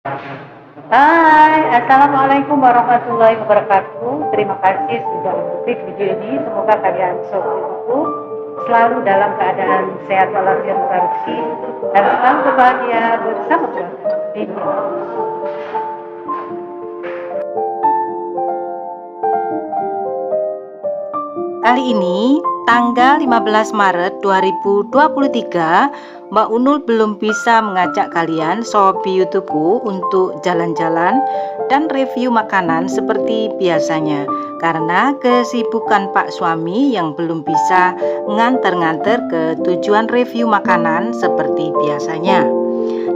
Hai, Assalamualaikum warahmatullahi wabarakatuh. Terima kasih sudah mengikuti video ini. Semoga kalian semuanya selalu dalam keadaan sehat walafiat murah rezeki dan selalu berbahagia bersama keluarga. Kali ini tanggal 15 Maret 2023, Mbak Unul belum bisa mengajak kalian Sobi YouTubeku untuk jalan-jalan dan review makanan seperti biasanya karena kesibukan Pak suami yang belum bisa nganter-nganter ke tujuan review makanan seperti biasanya.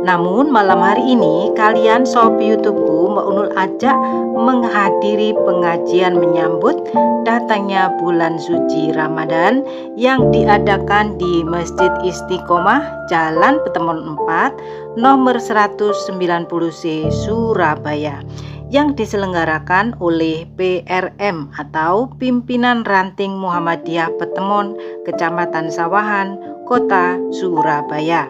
Namun malam hari ini kalian Sobi YouTubeku Mbak Unul ajak menghadiri pengajian menyambut datangnya bulan suci Ramadan yang diadakan di Masjid Istiqomah Jalan Petemon 4 nomor 190C Surabaya yang diselenggarakan oleh PRM atau Pimpinan Ranting Muhammadiyah Petemon Kecamatan Sawahan Kota Surabaya.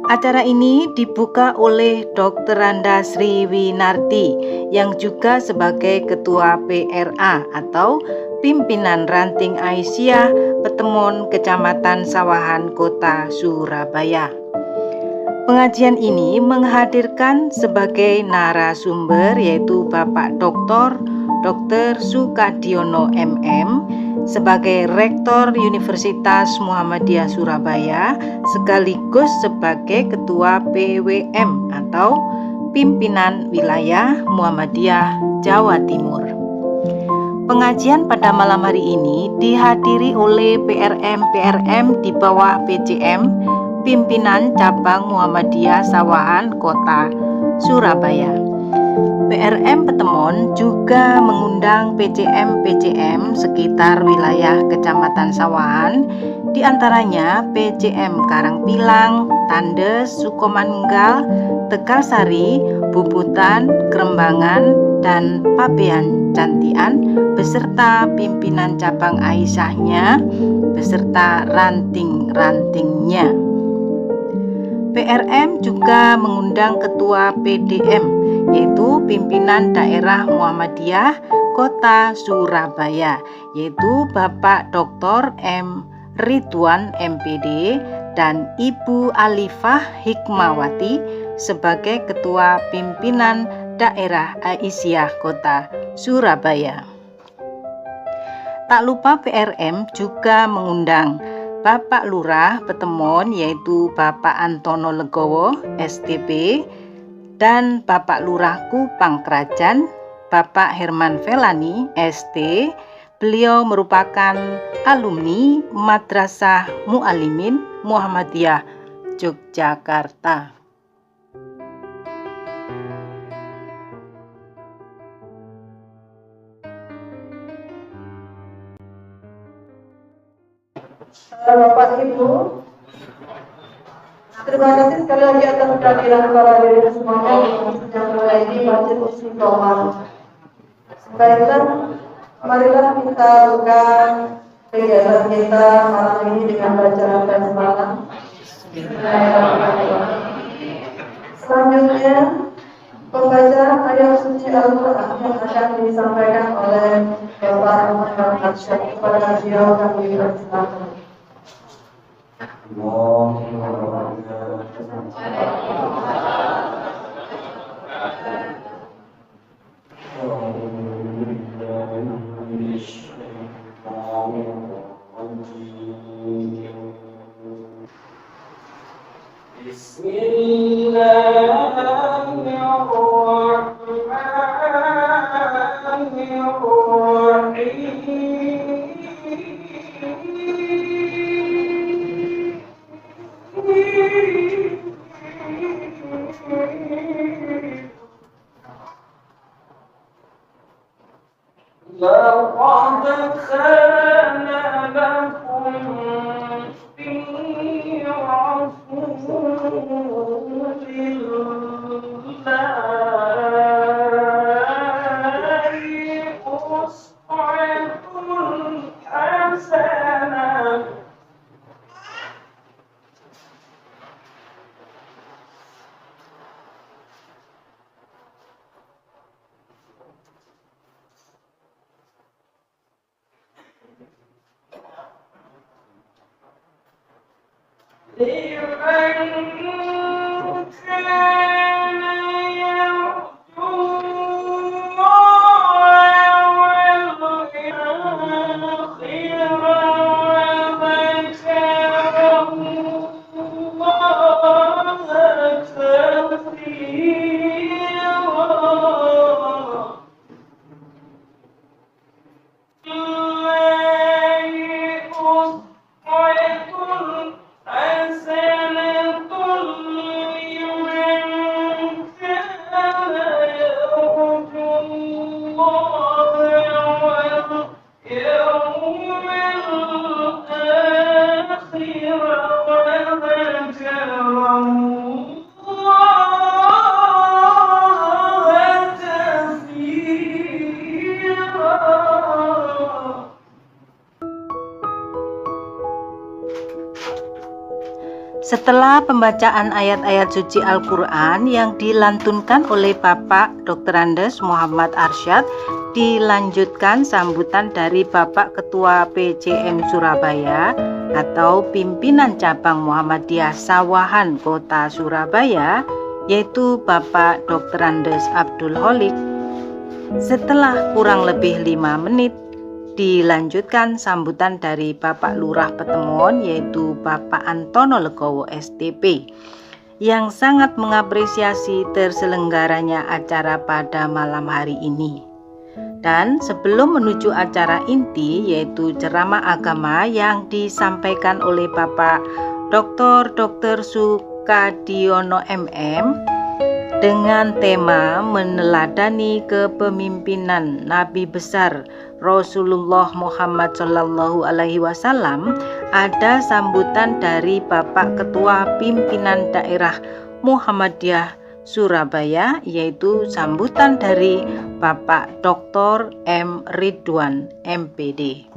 Acara ini dibuka oleh Dr. Randa Sriwinarti yang juga sebagai Ketua PRA atau Pimpinan Ranting Aisyah Petemon Kecamatan Sawahan Kota Surabaya. Pengajian ini menghadirkan sebagai narasumber yaitu Bapak Dr. Sukadiono MM sebagai Rektor Universitas Muhammadiyah Surabaya sekaligus sebagai Ketua PWM atau Pimpinan Wilayah Muhammadiyah Jawa Timur. Pengajian pada malam hari ini dihadiri oleh PRM di bawah PCM Pimpinan Cabang Muhammadiyah Sawahan Kota Surabaya. PRM Petemon juga mengundang PCM sekitar wilayah Kecamatan Sawahan, diantaranya PCM Karangpilang, Tandes, Sukomanunggal, Tegalsari, Bubutan, Kerembangan, dan Pabean Cantian beserta pimpinan cabang Aisyahnya beserta ranting-rantingnya. PRM juga mengundang Ketua PDM yaitu Pimpinan Daerah Muhammadiyah Kota Surabaya yaitu Bapak Dr. M. Ridwan MPD dan Ibu Alifah Hikmawati sebagai Ketua Pimpinan Daerah Aisyah Kota Surabaya. Tak lupa PRM juga mengundang Bapak Lurah Petemon yaitu Bapak Antono Legowo STP dan Bapak Lurah Kupang Krajan Bapak Herman Velani ST. Beliau merupakan alumni Madrasah Mu'alimin Muhammadiyah Yogyakarta. Bapak Ibu, terima kasih sekali lagi atas kehadiran para hadirin semuanya yang berada di Masjid Istiqomah. Baiklah, marilah kita buka kegiatan kita malam ini dengan bacaan dan semalam. Selanjutnya, pembacaan ayat suci Al-Quran yang akan disampaikan oleh Bapak Muhammad Arsyad kepada beliau kami persilakan. لقد كان لكم في رسول الله أسوة حسنة لمن كان يرجو الله واليوم الآخر وذكر الله كثيرا. Setelah pembacaan ayat-ayat suci Al-Quran yang dilantunkan oleh Bapak Dr. Andes Muhammad Arsyad, dilanjutkan sambutan dari Bapak Ketua PCM Surabaya atau Pimpinan Cabang Muhammadiyah Sawahan Kota Surabaya, yaitu Bapak Dr. Andes Abdul Holik. Setelah kurang lebih 5 menit, dilanjutkan sambutan dari Bapak Lurah Petemon, yaitu Bapak Antono Legowo STP, yang sangat mengapresiasi terselenggaranya acara pada malam hari ini. Dan sebelum menuju acara inti, yaitu ceramah agama yang disampaikan oleh Bapak Dr. Sukadiono MM dengan tema meneladani kepemimpinan Nabi besar Rasulullah Muhammad Shallallahu Alaihi Wasallam, ada sambutan dari Bapak Ketua Pimpinan Daerah Muhammadiyah Surabaya, yaitu sambutan dari Bapak Dr. M. Ridwan MPD.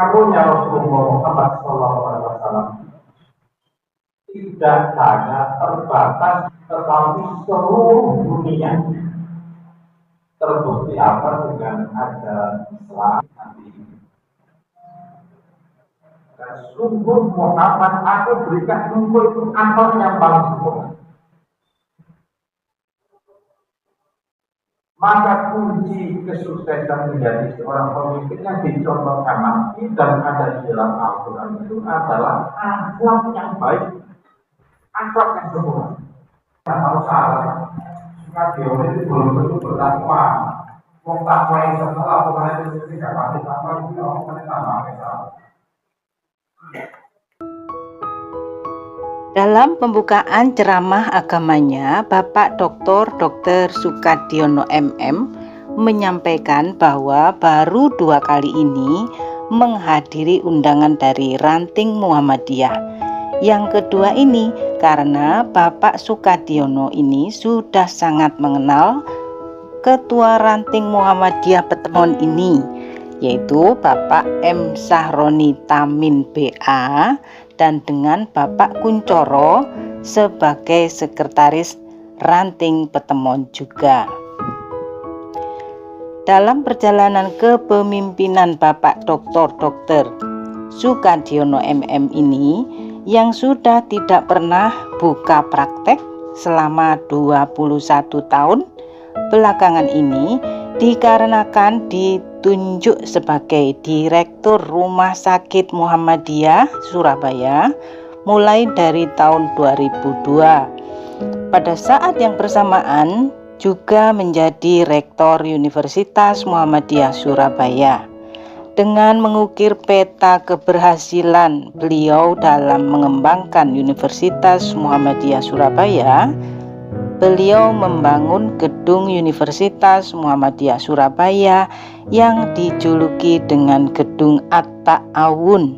Karunia Rasulullah Muhammad SAW tidak hanya terbatas, tetapi seluruh dunia. Terbukti apa dengan ajaran Islam nanti. Dan sungguh Muhammad, aku berikan sungguh itu akal yang paling sempurna. Maka kunci kesuksesan menjadi seorang pemimpin yang dicontohkan Nabi dan ada di dalam Al-Quran itu adalah akhlak yang baik, akhlak yang sempurna. Tidak tahu salah, Sukadiono itu belum tentu bertakwa. Wong takwa yang setelah Tuhan itu tidak pasti takwa itu orang tambah salah. Dalam pembukaan ceramah agamanya, Bapak Dr. Sukadiono MM menyampaikan bahwa baru 2 kali ini menghadiri undangan dari Ranting Muhammadiyah. Yang kedua ini karena Bapak Sukadiono ini sudah sangat mengenal Ketua Ranting Muhammadiyah Petemon ini, yaitu Bapak M. Sahroni Tamin BA, dan dengan Bapak Kuncoro sebagai Sekretaris Ranting Petemon juga. Dalam perjalanan kepemimpinan Bapak Dr. Sukadiono MM ini, yang sudah tidak pernah buka praktek selama 21 tahun belakangan ini, dikarenakan ditunjuk sebagai Direktur Rumah Sakit Muhammadiyah Surabaya mulai dari tahun 2002. Pada saat yang bersamaan juga menjadi Rektor Universitas Muhammadiyah Surabaya. Dengan mengukir peta keberhasilan beliau dalam mengembangkan Universitas Muhammadiyah Surabaya, beliau membangun gedung Universitas Muhammadiyah Surabaya yang dijuluki dengan Gedung At-Ta'awun,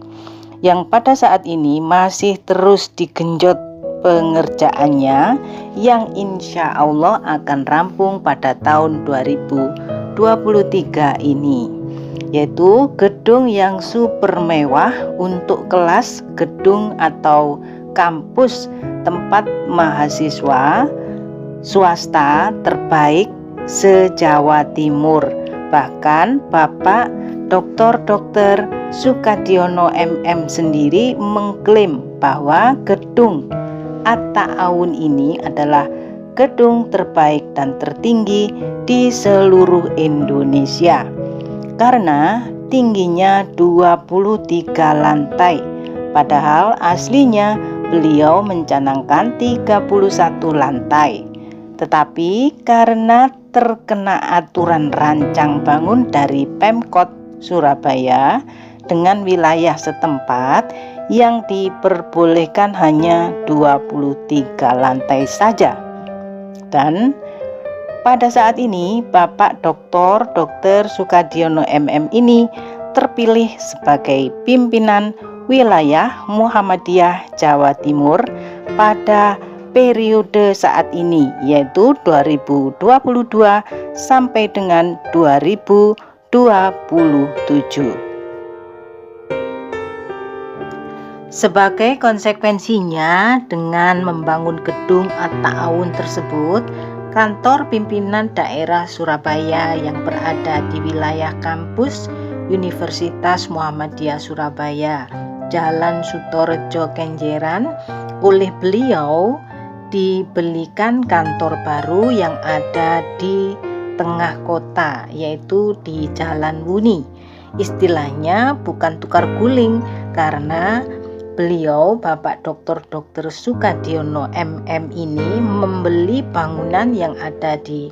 yang pada saat ini masih terus digenjot pengerjaannya, yang insya Allah akan rampung pada tahun 2023 ini. yaitu gedung yang super mewah untuk kelas, gedung atau kampus tempat mahasiswa swasta terbaik se-Jawa Timur. Bahkan Bapak Dr. Sukadiono MM sendiri mengklaim bahwa gedung At-Ta'awun ini adalah gedung terbaik dan tertinggi di seluruh Indonesia karena tingginya 23 lantai, padahal aslinya beliau mencanangkan 31 lantai. Tetapi karena terkena aturan rancang bangun dari Pemkot Surabaya dengan wilayah setempat yang diperbolehkan hanya 23 lantai saja. Dan pada saat ini Bapak Dr. Sukadiono MM ini terpilih sebagai pimpinan wilayah Muhammadiyah Jawa Timur pada periode saat ini, yaitu 2022 sampai dengan 2027. Sebagai konsekuensinya, dengan membangun gedung At-Ta'awun tersebut, kantor pimpinan daerah Surabaya yang berada di wilayah kampus Universitas Muhammadiyah Surabaya, Jalan Sutorejo Kenjeran, oleh beliau dibelikan kantor baru yang ada di tengah kota, yaitu di Jalan Wuni. Istilahnya bukan tukar guling, karena beliau Bapak Dr. Sukadiono MM ini membeli bangunan yang ada di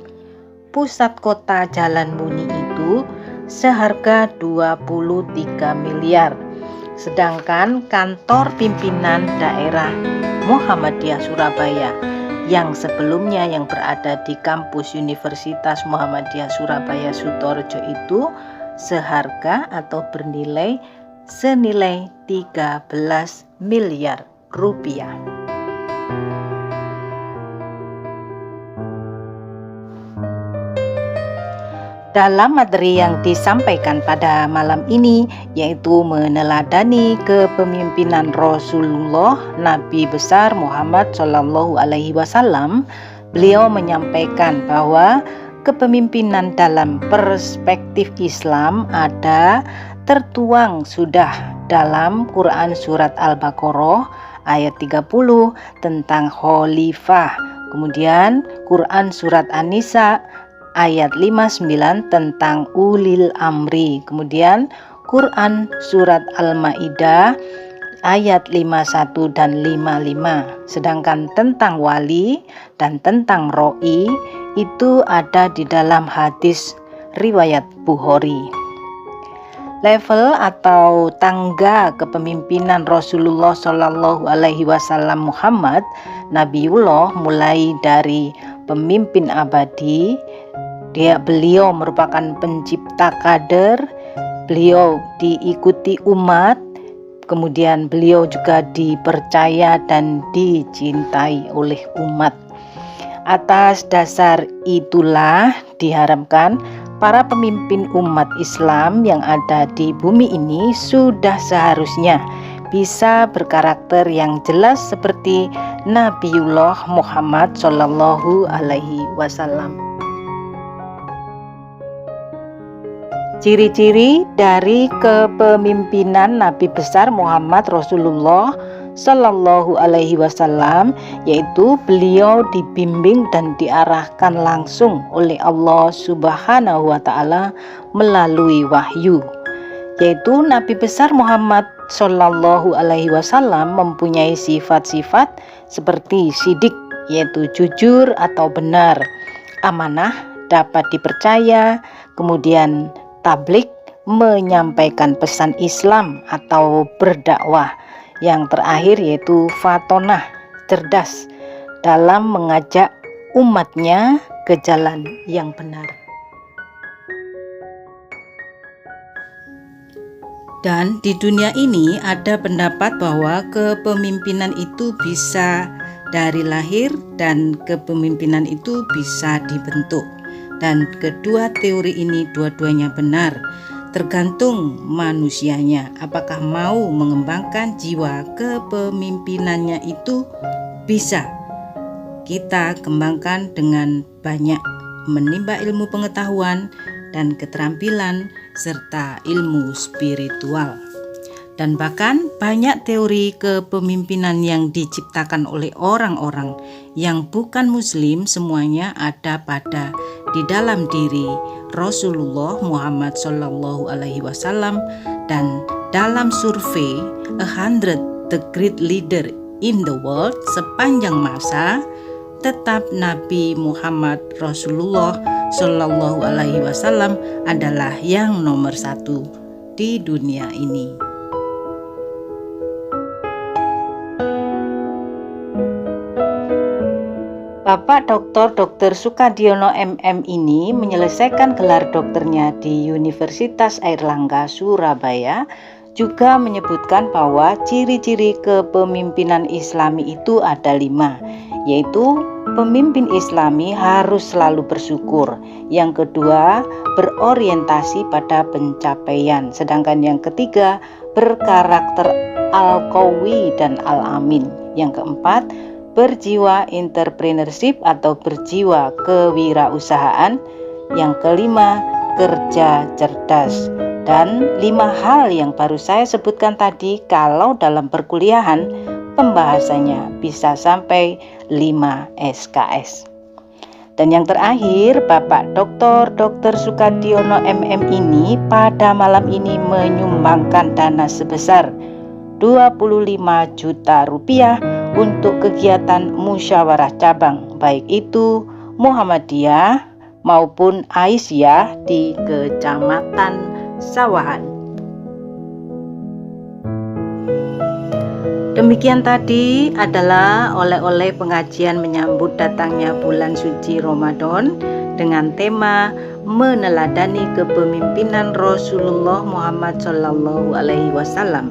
pusat kota Jalan Wuni itu seharga 23 miliar. Sedangkan kantor pimpinan daerah Muhammadiyah Surabaya yang sebelumnya yang berada di kampus Universitas Muhammadiyah Surabaya Sutorejo itu seharga atau bernilai senilai 13 miliar rupiah. Dalam materi yang disampaikan pada malam ini, yaitu meneladani kepemimpinan Rasulullah Nabi besar Muhammad Shallallahu Alaihi Wasallam, beliau menyampaikan bahwa kepemimpinan dalam perspektif Islam ada tertuang sudah dalam Quran Surat Al-Baqarah ayat 30 tentang khalifah, kemudian Quran Surat An-Nisa ayat 59 tentang ulil amri, kemudian Quran Surat Al-Ma'idah ayat 51 dan 55. Sedangkan tentang wali dan tentang ro'i itu ada di dalam hadis riwayat Bukhari. Level atau tangga kepemimpinan Rasulullah Shallallahu Alaihi Wasallam Muhammad Nabiullah mulai dari pemimpin abadi, beliau merupakan pencipta kader, beliau diikuti umat, kemudian beliau juga dipercaya dan dicintai oleh umat. Atas dasar itulah diharapkan para pemimpin umat Islam yang ada di bumi ini sudah seharusnya bisa berkarakter yang jelas seperti Nabiullah Muhammad Shallallahu Alaihi Wasallam. Ciri-ciri dari kepemimpinan Nabi besar Muhammad Rasulullah Sallallahu Alaihi Wasallam, yaitu beliau dibimbing dan diarahkan langsung oleh Allah Subhanahu wa Ta'ala melalui wahyu. Yaitu Nabi besar Muhammad Sallallahu Alaihi Wasallam mempunyai sifat-sifat seperti sidik, yaitu jujur atau benar, amanah, dapat dipercaya, kemudian tablik, menyampaikan pesan Islam atau berdakwah. Yang terakhir yaitu fatonah, cerdas dalam mengajak umatnya ke jalan yang benar. Dan di dunia ini ada pendapat bahwa kepemimpinan itu bisa dari lahir dan kepemimpinan itu bisa dibentuk. Dan kedua teori ini dua-duanya benar. tergantung manusianya apakah mau mengembangkan jiwa kepemimpinannya. Itu bisa kita kembangkan dengan banyak menimba ilmu pengetahuan dan keterampilan serta ilmu spiritual. Dan bahkan banyak teori kepemimpinan yang diciptakan oleh orang-orang yang bukan muslim, semuanya ada di dalam diri Rasulullah Muhammad SAW. Dan dalam survei 100 the great leader in the world sepanjang masa, tetap Nabi Muhammad Rasulullah SAW adalah yang nomor 1 di dunia ini. Bapak Dr. Sukadiono MM ini menyelesaikan gelar dokternya di Universitas Airlangga Surabaya, juga menyebutkan bahwa ciri-ciri kepemimpinan Islami itu ada 5, yaitu pemimpin Islami harus selalu bersyukur, yang kedua berorientasi pada pencapaian, sedangkan yang ketiga berkarakter al-qawi dan al-amin, yang keempat berjiwa entrepreneurship atau berjiwa kewirausahaan, yang kelima kerja cerdas. Dan 5 hal yang baru saya sebutkan tadi, kalau dalam perkuliahan pembahasannya bisa sampai 5 SKS. Dan yang terakhir, Bapak Dr. Sukadiono MM ini pada malam ini menyumbangkan dana sebesar 25 juta rupiah untuk kegiatan musyawarah cabang, baik itu Muhammadiyah maupun Aisyah di Kecamatan Sawahan. Demikian tadi adalah oleh-oleh pengajian menyambut datangnya bulan suci Ramadan dengan tema meneladani kepemimpinan Rasulullah Muhammad SAW.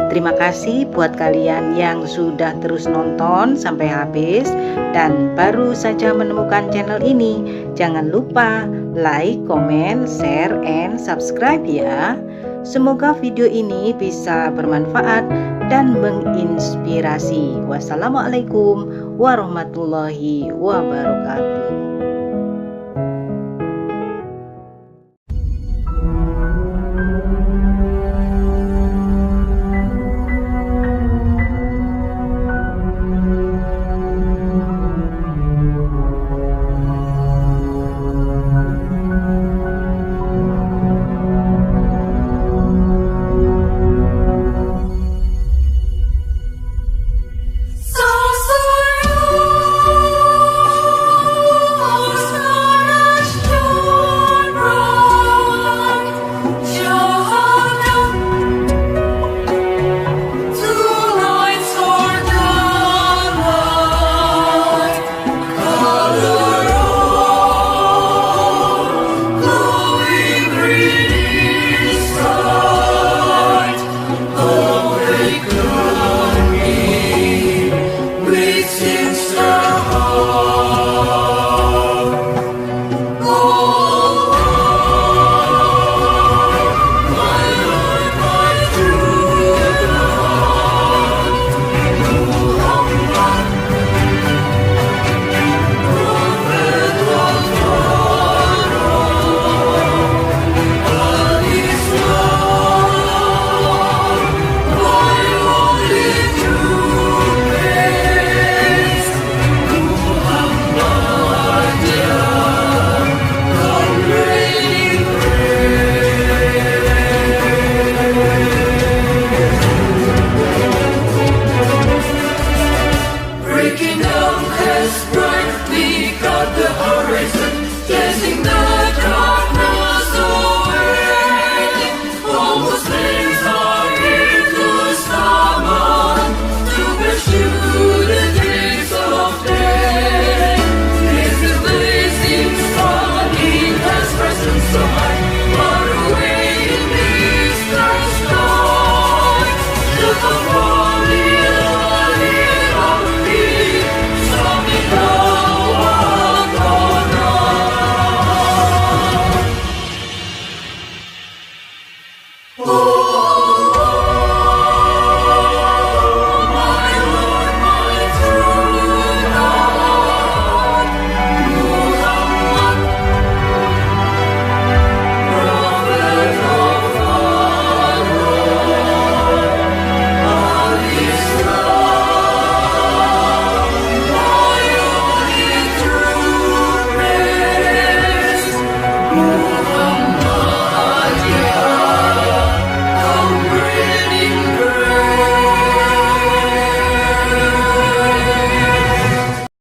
Terima kasih buat kalian yang sudah terus nonton sampai habis dan baru saja menemukan channel ini. Jangan lupa like, comment, share, and subscribe ya. Semoga video ini bisa bermanfaat dan menginspirasi. Wassalamualaikum warahmatullahi wabarakatuh.